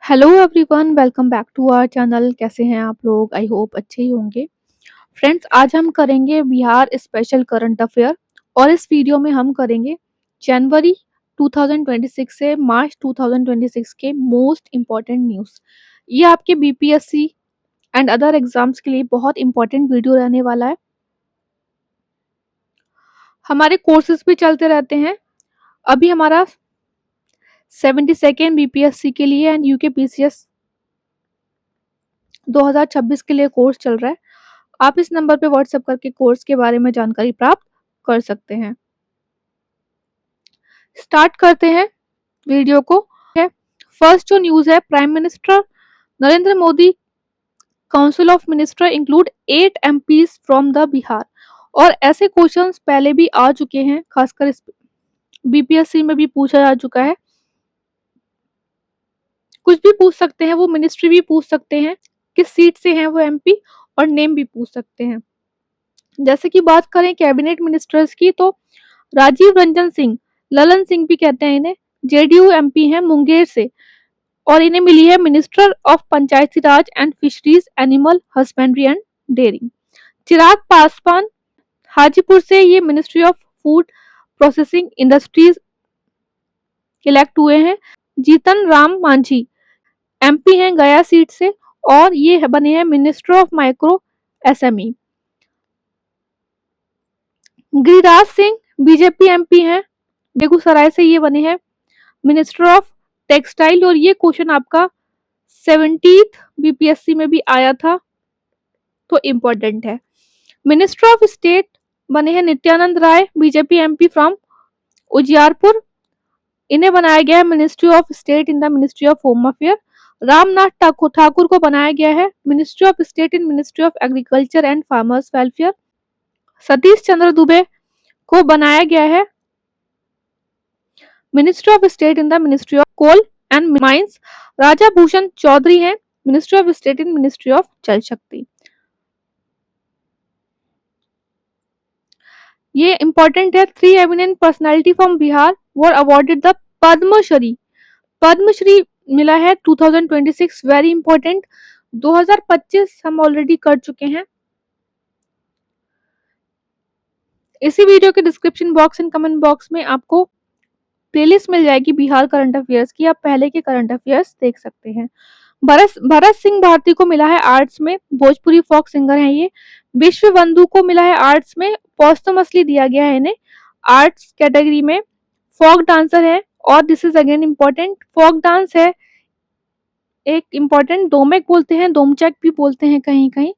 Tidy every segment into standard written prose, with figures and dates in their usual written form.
Hello everyone, welcome back to our channel. कैसे हैं आप लोग? आई होप अच्छे ही होंगे। फ्रेंड्स, आज हम करेंगे बिहार स्पेशल करंट अफेयर और इस वीडियो में हम करेंगे जनवरी 2026 से मार्च 2026 के मोस्ट इम्पॉर्टेंट न्यूज़। ये आपके बीपीएससी एंड अदर एग्जाम्स के लिए बहुत इंपॉर्टेंट वीडियो रहने वाला है। हमारे कोर्सेज भी चलते रहते हैं। अभी हमारा 72nd बीपीएससी के लिए एंड यूके पीसीएस 2026 के लिए कोर्स चल रहा है। आप इस नंबर पे व्हाट्सएप करके कोर्स के बारे में जानकारी प्राप्त कर सकते हैं। स्टार्ट करते हैं वीडियो को। फर्स्ट जो न्यूज है, prime minister Narendra Modi council of minister include 8 MPs from the Bihar. और ऐसे क्वेश्चंस पहले भी आ चुके हैं, खासकर इस बीपीएससी में भी पूछा जा चुका है। कुछ भी पूछ सकते हैं, वो मिनिस्ट्री भी पूछ सकते हैं, किस सीट से हैं वो एमपी, और नेम भी पूछ सकते हैं। जैसे कि बात करें कैबिनेट मिनिस्टर्स की, तो राजीव रंजन सिंह, ललन सिंह भी कहते हैं इन्हें, जेडीयू एमपी हैं मुंगेर से और इन्हें मिली है minister of Panchayati Raj and fisheries, animal husbandry and dairying. Chirag Paswan Hajipur से ये ministry of food processing industries elect हुए हैं। जीतन राम मांझी एमपी हैं गया सीट से और ये बने हैं minister of micro SME. Giriraj Singh BJP MP हैं बेगूसराय से, ये बने हैं मिनिस्टर ऑफ टेक्सटाइल। और ये क्वेश्चन आपका 70th बीपीएससी में भी आया था, तो इम्पोर्टेंट है। मिनिस्टर ऑफ स्टेट बने हैं Nityanand Rai, BJP MP from Ujiarpur. इन्हें बनाया गया है ministry of state in the ministry of home affair. Ramnath Thakur को बनाया गया है ministry of state in ministry of agriculture and farmers welfare. Satish Chandra Dubey को बनाया गया है ministry of state in the ministry of coal and mines. Raja Bhushan Chaudhary हैं ministry of state in ministry of Jal Shakti. ये इंपॉर्टेंट है। 3 eminent personality from Bihar were awarded the Padmashri. Padmashri मिला है 2026, very important. 2025 हम ऑलरेडी कर चुके हैं। इसी वीडियो के description box and comment box में आपको प्लेलिस्ट मिल जाएगी बिहार करंट अफेयर्स की, आप पहले के करंट अफेयर्स देख सकते हैं। भरत सिंह भारती को मिला है आर्ट्स में, भोजपुरी फोक सिंगर हैं ये। विश्व बंधु को मिला है आर्ट्स में, पोस्टमसली दिया गया है इन्हें आर्ट्स कैटेगरी में। फोक डांसर है और this is again important, folk dance है एक इम्पोर्टेंट, डोमेक बोलते हैं, डोमचक भी बोलते हैं कहीं कहीं।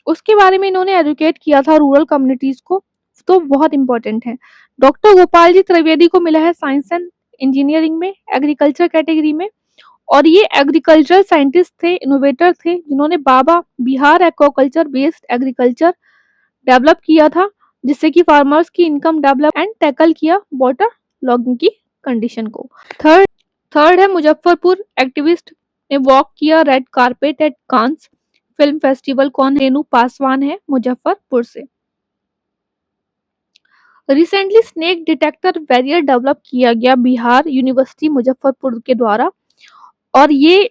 उसके बारे में इन्होंने एजुकेट किया था रूरल कम्युनिटीज को, तो बहुत इंपॉर्टेंट है। डॉक्टर गोपाल जी त्रिवेदी को मिला है साइंस एंड इंजीनियरिंग में, एग्रीकल्चर कैटेगरी में। और ये एग्रीकल्चरल साइंटिस्ट थे, इनोवेटर थे, जिन्होंने बाबा Bihar aquaculture based agriculture develop किया था, जिससे कि फार्मर्स की इनकम डेवलप एंड टैकल किया वाटर लॉगिंग की कंडीशन को। थर्ड है मुजफ्फरपुर एक्टिविस्ट ने वॉक किया red carpet at Cannes film festival. कौन है? रेनू पासवान है मुजफ्फरपुर से। Recently snake detector barrier develop किया गया बिहार यूनिवर्सिटी मुजफ्फरपुर के द्वारा, और ये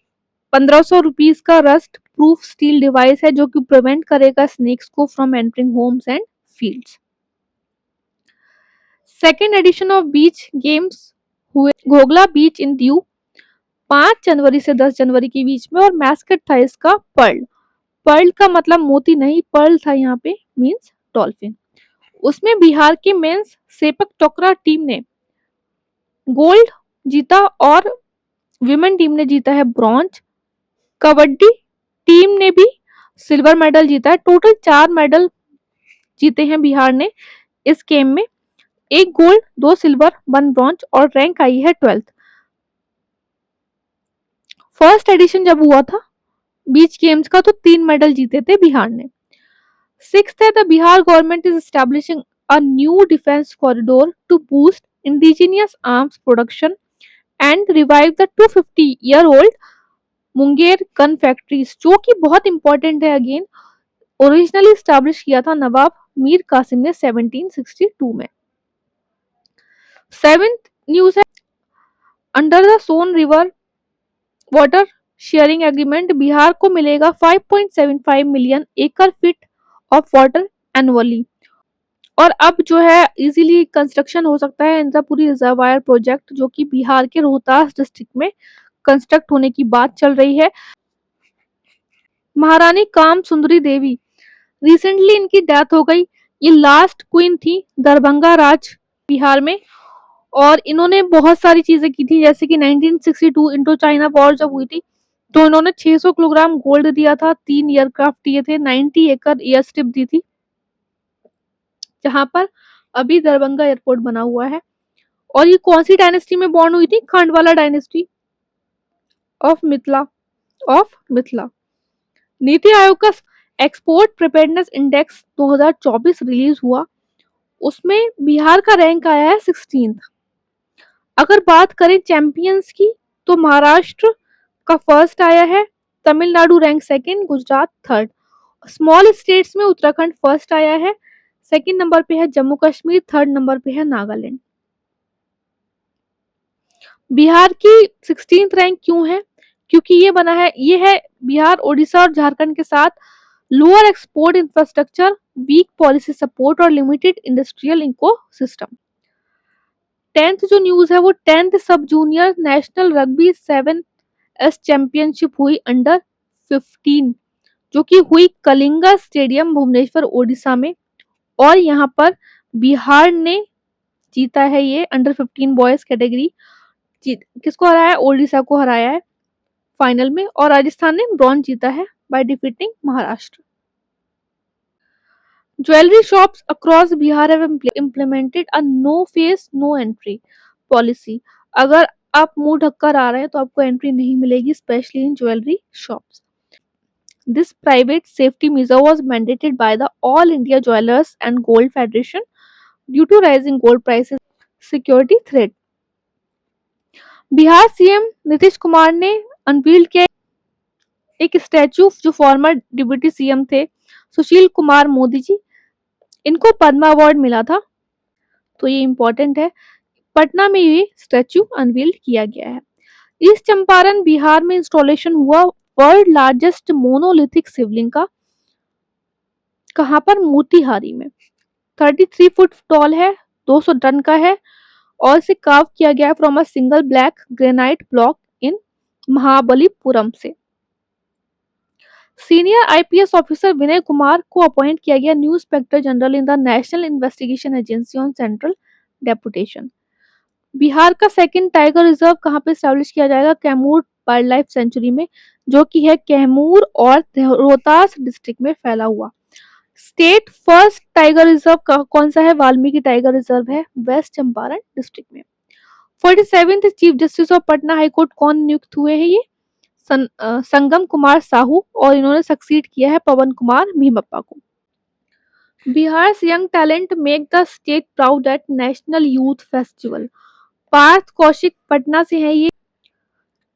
1500 रुपीज का रस्ट प्रूफ स्टील डिवाइस है जो कि प्रिवेंट करेगा स्नेक्स को from entering homes and fields. Second edition of beach games हुए घोगला बीच इन दीव 5 जनवरी से 10 जनवरी के बीच में, और मैस्कट था इसका पर्ल। पर्ल का मतलब मोती नहीं, पर्ल था यहाँ पे मींस डॉल्फिन। उसमें बिहार के मेंस सेपक टोकरा टीम ने गोल्ड जीता और विमेन टीम ने जीता है ब्रॉन्ज। कबड्डी टीम ने भी सिल्वर मेडल जीता है। टोटल 4 मेडल जीते हैं बिहार ने इस गेम में, 1 गोल्ड 2 सिल्वर 1 ब्रॉन्ज, और रैंक आई है 12th। फर्स्ट एडिशन जब हुआ था बीच गेम्स का तो 3 मेडल जीते थे बिहार ने। 6th है the Bihar government is establishing a new defence corridor to boost indigenous arms production and revive the 250-year-old Munger gun factories, जो कि बहुत इंपॉर्टेंट है। अगेन ओरिजिनली स्टैब्लिश किया था नवाब मीर कासिम ने 1762 में। 7th न्यूज है under the Son river water sharing agreement Bihar को मिलेगा 5.75 मिलियन एकड़ फीट ऑफ वाटर एनुअली। और अब जो है इजीली कंस्ट्रक्शन हो सकता है इंद्रपुरी रिजर्वायर प्रोजेक्ट, जो कि बिहार के रोहतास डिस्ट्रिक्ट में कंस्ट्रक्ट होने की बात चल रही है। महारानी काम सुंदरी देवी, रिसेंटली इनकी डेथ हो गई। ये लास्ट क्वीन थी दरभंगा राज बिहार में, और इन्होंने बहुत सारी चीजें की थी, जैसे कि 1962 इंडो चाइना वॉर जब हुई थी तो इन्होंने 600 किलोग्राम गोल्ड दिया था, 3 एयरक्राफ्ट दिए थे, 90 एकड़ एयर स्ट्रिप दी थी, जहां पर अभी दरभंगा एयरपोर्ट बना हुआ है। और ये कौन सी डायनेस्टी में बॉर्न हुई थी? Khandwala dynasty of Mithila. नीति आयोग का एक्सपोर्ट प्रिपेयर्डनेस इंडेक्स 2024 रिलीज हुआ, उसमें बिहार का रैंक आया है 16th। अगर बात करें चैंपियंस की तो महाराष्ट्र का फर्स्ट आया है, Tamil Nadu rank second, Gujarat third. Small states में उत्तराखंड फर्स्ट आया है, सेकंड नंबर पे है जम्मू कश्मीर, थर्ड नंबर पे है नागालैंड। बिहार की 16th रैंक क्यों है? क्योंकि ये है बिहार, उड़ीसा और झारखंड के साथ lower export infrastructure, weak policy support और लिमिटेड इंडस्ट्रियल इकोसिस्टम। 10th जो न्यूज है वो 10th sub junior national rugby 7S championship हुई अंडर 15, जो कि हुई कलिंगा स्टेडियम भुवनेश्वर ओडिशा में। और यहाँ पर बिहार ने जीता है ये अंडर 15 बॉयज कैटेगरी। किसको हराया है? ओडिशा को हराया है फाइनल में। और राजस्थान ने ब्रॉन्ज जीता है by defeating Maharashtra. Jewellery shops across Bihar have implemented a no face no entry policy. अगर आप मुंह ढककर आ रहे हैं तो आपको एंट्री नहीं मिलेगी, specially in jewellery shops. This private safety measure was mandated by the All India Jewelers and Gold Federation due to rising gold prices security threat. Bihar CM Nitish Kumar ने अनवील्ड किया एक स्टैचू जो फॉर्मर डिप्टी सीएम थे सुशील कुमार मोदी जी, इनको Padma award मिला था, तो ये इम्पोर्टेंट है। पटना में ये स्टैचू अनवील्ड किया गया है। ईस्ट चंपारण बिहार में इंस्टॉलेशन हुआ वर्ल्ड लार्जेस्ट मोनोलिथिक शिवलिंग का, कहां पर? मोतिहारी में। 33 फुट टॉल है, 200 टन का है, और इसे कार्व किया गया from a single black granite block in Mahabalipuram से। Senior IPS officer Vinay Kumar को अपॉइंट किया गया new inspector general in the national investigation agency on central deputation. Bihar का सेकंड टाइगर रिजर्व कहाँ पे स्टैब्लिश किया जाएगा? कैमूर वाइल्ड लाइफ सेंचुरी में, जो कि है कैमूर और रोहतास डिस्ट्रिक्ट में फैला हुआ। स्टेट फर्स्ट टाइगर रिजर्व कौन सा है? वाल्मीकि टाइगर रिजर्व है वेस्ट चंपारण डिस्ट्रिक्ट में। 47th chief justice of Patna high court कौन नियुक्त हुए हैं? ये संगम कुमार साहू, और इन्होंने सक्सीड किया है पवन कुमार भीमप्पा को। Bihar young talent make the state proud at national youth festival. Parth Kaushik Patna से है ये,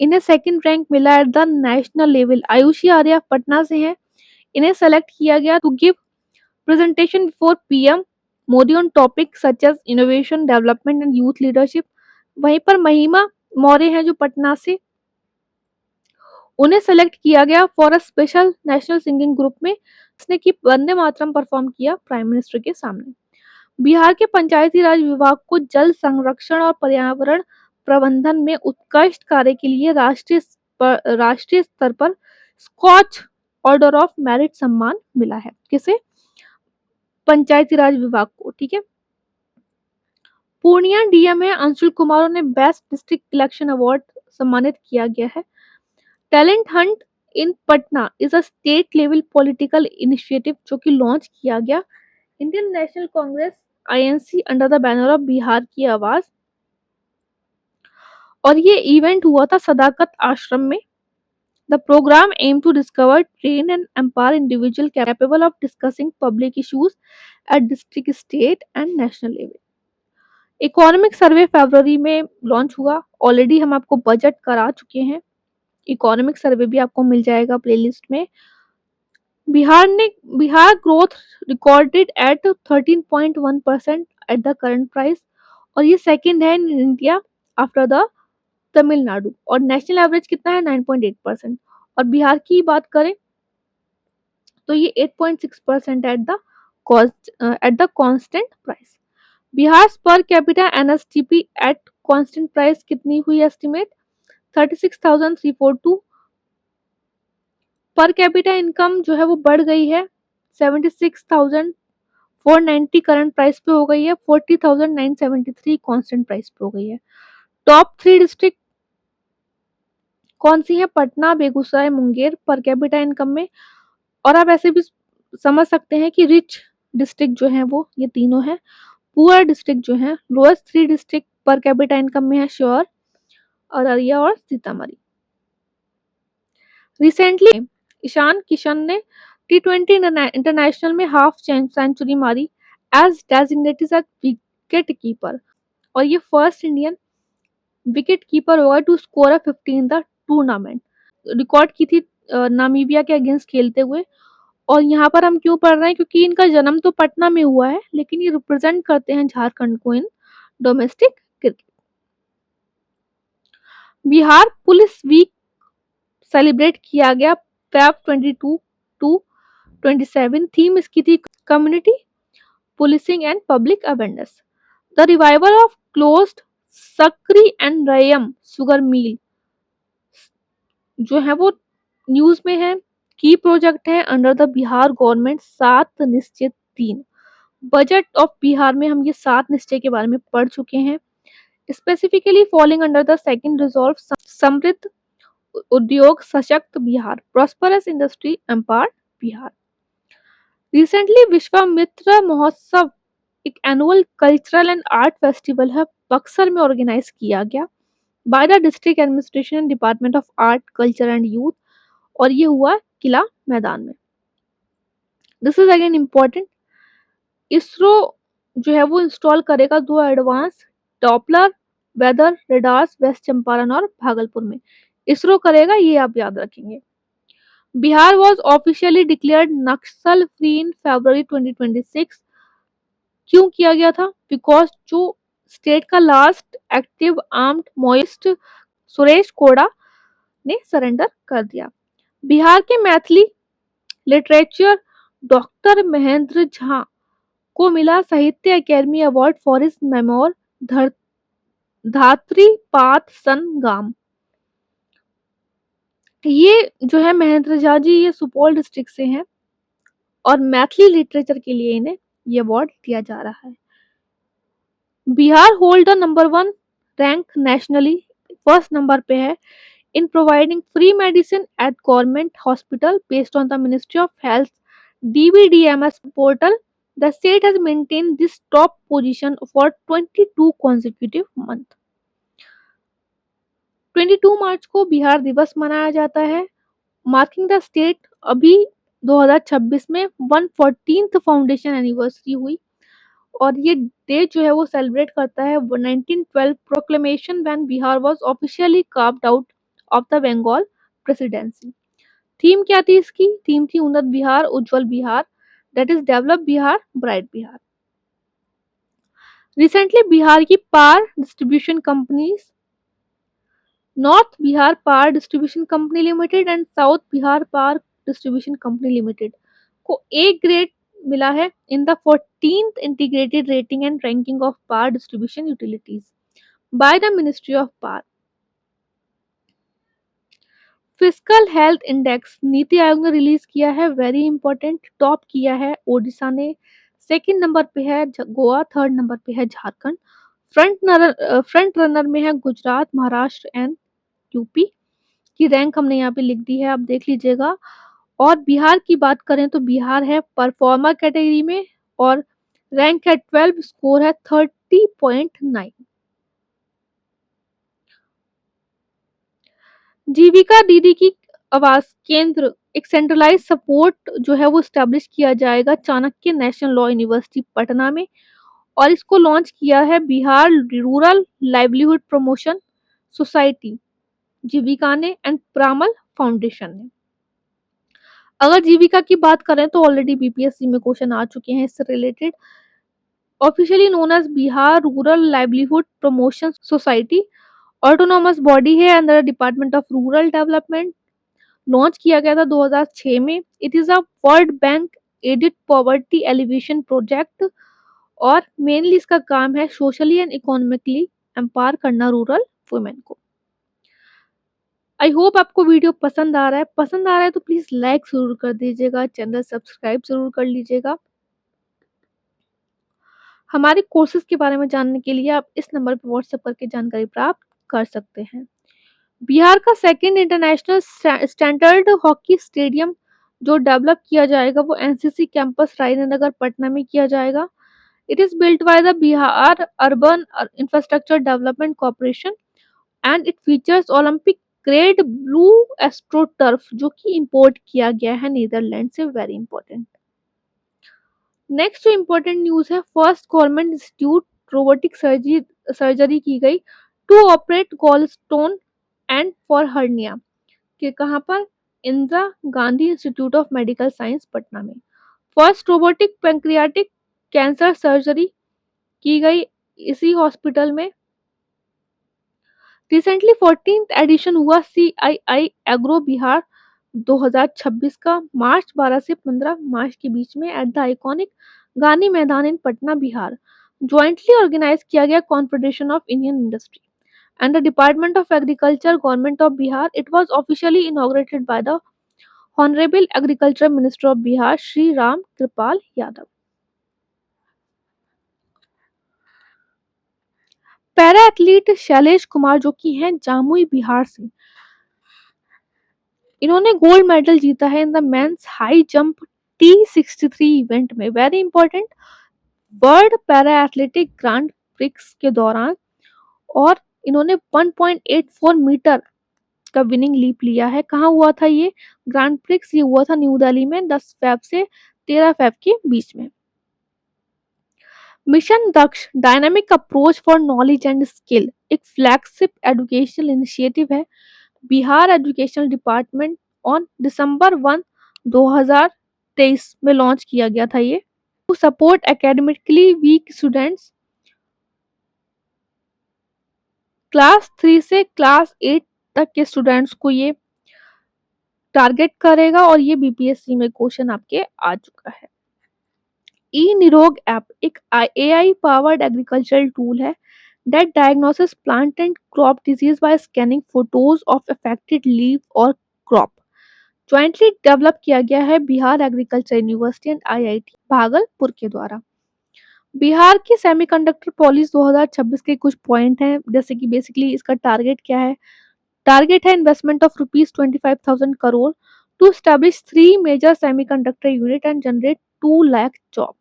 इन्हें सेकंड रैंक मिला at the national level. Ayushi Arya Patna से है, इन्हें सेलेक्ट किया गया to give presentation before PM Modi on topic such as innovation development and youth leadership. वहीं पर महिमा मौर्य हैं जो पटना से, उन्हें सेलेक्ट किया गया for a special national singing group में, जिसने की वंदे मातरम परफॉर्म किया प्राइम मिनिस्टर के सामने। बिहार के पंचायती राज विभाग को जल संरक्षण और पर्यावरण प्रबंधन में उत्कृष्ट कार्य के लिए राष्ट्रीय स्तर पर स्कॉच ऑर्डर ऑफ मेरिट सम्मान मिला है। किसे? पंचायती राज विभाग को। ठीक है। पूर्णिया डीएम है अंशुल कुमार ने बेस्ट डिस्ट्रिक्ट इलेक्शन अवार्ड सम्मानित किया गया है। Talent Hunt in Patna is a state level political initiative जो कि लॉन्च किया गया Indian national Congress INC under the banner of Bihar की आवाज, और ये इवेंट हुआ था सदाकत आश्रम में। The programme aim to discover train and empower individual capable of discussing public issues at district state and national level. Economic survey फरवरी में लॉन्च हुआ, ऑलरेडी हम आपको बजट करा चुके हैं, इकोनॉमिक सर्वे भी आपको मिल जाएगा प्लेलिस्ट में। Bihar growth recorded at 13.1% at the current price, और ये सेकंड है in India after the Tamil Nadu, और नेशनल एवरेज कितना है 9.8%। और बिहार की बात करें तो ये 8.6% at the constant price. Bihar per capita NSTP at constant price कितनी हुई एस्टिमेट 36,342। पर कैपिटा इनकम जो है वो बढ़ गई है 76,490 करंट प्राइस पे हो गई है, 40,973 कांस्टेंट प्राइस पे हो गई है। टॉप 3 डिस्ट्रिक्ट कौन सी है, Patna, Begusarai, Munger per capita income में। और आप ऐसे भी समझ सकते हैं कि रिच डिस्ट्रिक्ट जो है वो ये तीनों है, पुअर डिस्ट्रिक्ट जो है lowest 3 district per capita income में है श्योर, अररिया और सीतामढ़ी। रिसेंटली ईशान किशन ने T20 इंटरनेशनल में हाफ सेंचुरी मारी as designated as wicket keeper, और ये फर्स्ट इंडियन विकेट कीपर होगा to score a 50 in the tournament. Record की थी नामीबिया के अगेंस्ट खेलते हुए। और यहाँ पर हम क्यों पढ़ रहे हैं, क्योंकि इनका जन्म तो पटना में हुआ है लेकिन ये रिप्रेजेंट करते हैं झारखंड को in domestic cricket. Bihar police week celebrate किया गया Feb 22 टू 27। थीम इसकी थी community policing and public awareness. The revival of closed Sakri and Riyam sugar mill जो है वो न्यूज में है। की प्रोजेक्ट है अंडर द बिहार गवर्नमेंट 7 निश्चित 3। बजट ऑफ बिहार में हम ये 7 निश्चय के बारे में पढ़ चुके हैं। Specifically falling under the second resolve Samriddh Udyog Sashakt Bihar, prosperous industry empowered Bihar. Recently Vishwamitra Mahotsav एक annual cultural and art festival है, बक्सर में ऑर्गेनाइज किया गया by the district administration and department of art culture and youth, और ये हुआ किला मैदान में। This is again important. ISRO जो है वो इंस्टॉल करेगा 2 advance Doppler weather radars West Champaran और भागलपुर में। इसरो करेगा, ये आप याद रखेंगे। Bihar was officially declared Naxal free in February 2026। क्यों किया गया था, बिकॉज जो स्टेट का last active armed Maoist Suresh Koda ने सरेंडर कर दिया। बिहार के मैथिली लिटरेचर डॉक्टर महेंद्र झा को मिला Sahitya Akademi award for his memoir Dhatri Pat संगाम। ये जो है महेंद्र झा जी ये सुपौल डिस्ट्रिक्ट से हैं और मैथिली लिटरेचर के लिए इन्हें ये अवार्ड दिया जा रहा है। Bihar hold the number 1 rank nationally, first number पे है in providing free medicine eight government hospital based on the ministry of health DBDMS portal. The state has maintained this top position for 22 consecutive months. 22 मार्च को बिहार दिवस मनाया जाता है, marking the state. अभी 2026 में 114th foundation anniversary हुई और ये डे जो है वो सेलिब्रेट करता है 1912 proclamation when Bihar was officially carved out of the Bengal presidency. Theme क्या थी इसकी, थीम थी Unnat Bihar Ujjwal Bihar, that is develop Bihar bright Bihar. Recently Bihar की power distribution companies north Bihar power distribution company limited and south Bihar power distribution company limited को A grade मिला है in the 14th integrated rating and ranking of power distribution utilities by the ministry of power. Fiscal health index NITI Aayog ने release किया है, very important. Top किया है ओडिशा ने, second number पे है गोवा, थर्ड नंबर पे है झारखंड, फ्रंट रनर में है गुजरात, महाराष्ट्र एंड यूपी की रैंक हमने यहाँ पे लिख दी है, आप देख लीजिएगा। और बिहार की बात करें तो बिहार है परफॉर्मर कैटेगरी में और रैंक है 12, स्कोर है 30.9। जीविका दीदी की आवास केंद्र एक सेंट्रलाइज सपोर्ट जो है वो स्टैब्लिश किया जाएगा Chanakya national law university Patna में, और इसको लॉन्च किया है Bihar rural livelihood promotion society Jeevika ने एंड प्रामल फाउंडेशन ने। अगर जीविका की बात करें तो ऑलरेडी बीपीएससी में क्वेश्चन आ चुके हैं इससे related. Officially known as Bihar rural livelihood promotion society, autonomous body है under department of rural development, launch किया गया था 2006 में। It is a world bank aided poverty alleviation project और मेनली इसका काम है सोशली एंड इकोनॉमिकली एम्पावर करना रूरल वुमेन को। आई होप आपको वीडियो पसंद आ रहा है। पसंद आ रहा है तो प्लीज लाइक जरूर कर दीजिएगा, चैनल सब्सक्राइब जरूर कर लीजिएगा। हमारे कोर्सेज के बारे में जानने के लिए आप इस नंबर पर व्हाट्सएप करके जानकारी प्राप्त कर सकते हैं। बिहार का second international standard hockey stadium जो डेवलप किया जाएगा वो एनसीसी कैंपस राजेंद्र पटना में किया जाएगा। It is built by the Bihar urban infrastructure development corporation and it features Olympic grade blue astroturf जो कि इंपोर्ट किया गया है नीदरलैंड से। Very important. नेक्स्ट जो इम्पोर्टेंट न्यूज है, first government institute robotic surgery की गई to operate gallstone and for hernia के कहाँ पर, Indira Gandhi institute of medical science Patna में। First robotic pancreatic cancer surgery की गई इसी हॉस्पिटल में। रिसेंटली 14th एडिशन हुआ CII एग्रो बिहार 2026 का मार्च 12 से 15 मार्च के बीच में एट द आइकॉनिक गांधी मैदान इन पटना बिहार। ज्वाइंटली ऑर्गेनाइज किया गया confederation of Indian industry and the Department of Agriculture, Government of Bihar. It was officially inaugurated by the Honorable Agriculture Minister of Bihar, Shri Ram Kripal Yadav. Para athlete Shailesh Kumar जो कि हैं जामुई बिहार से, इन्होंने gold medal जीता है in the men's high jump T63 event में। Very important. World para athletic grand prix के दौरान और इन्होंने 1.84 मीटर का विनिंग लीप लिया है। कहाँ हुआ था ये ग्रांड प्रिक्स? ये हुआ था न्यू दिल्ली में 10 फेब से 13 फेब के बीच में। Mission Daksh dynamic approach for knowledge and skill एक फ्लैगशिप एजुकेशनल इनिशिएटिव है। Bihar educational department on December 1 2023 में लॉन्च किया गया था ये to support academically weak students. Class 3 से क्लास 8 तक के स्टूडेंट्स को ये टारगेट करेगा और ये बीपीएससी में क्वेश्चन आपके आ चुका है। ई निरोग ऐप एक AI पावर्ड एग्रीकल्चरल टूल है that diagnoses plant and crop disease by scanning photos of affected leaf और crop. Jointly डेवलप किया गया है Bihar agriculture university and IIT Bhagalpur के द्वारा। बिहार की सेमीकंडक्टर पॉलिसी 2026 के कुछ पॉइंट हैं, जैसे कि बेसिकली इसका टारगेट क्या है। टारगेट है investment of ₹25,000 crore to establish 3 major semiconductor unit and generate 2 lakh job.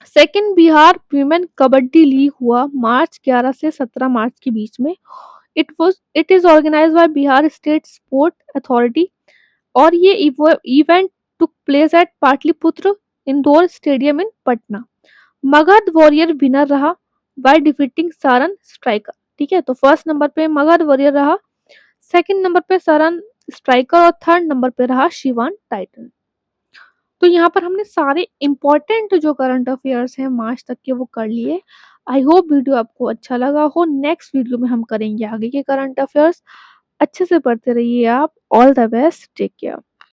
Second Bihar women kabaddi league हुआ मार्च 11 से 17 मार्च के बीच में। It is organised by Bihar state sport authority और ये event took place at Pataliputra indoor stadium in Patna. Magadh warrior winner रहा by defeating Saran striker. ठीक है, तो फर्स्ट नंबर पे मगध वॉरियर रहा, सेकंड नंबर पे सारन स्ट्राइकर और थर्ड नंबर पे रहा शिवान टाइटन। तो यहाँ पर हमने सारे इंपॉर्टेंट जो करंट अफेयर्स हैं मार्च तक के वो कर लिए। आई होप वीडियो आपको अच्छा लगा हो। नेक्स्ट वीडियो में हम करेंगे आगे के करंट अफेयर्स। अच्छे से पढ़ते रहिए आप। All the best, take care.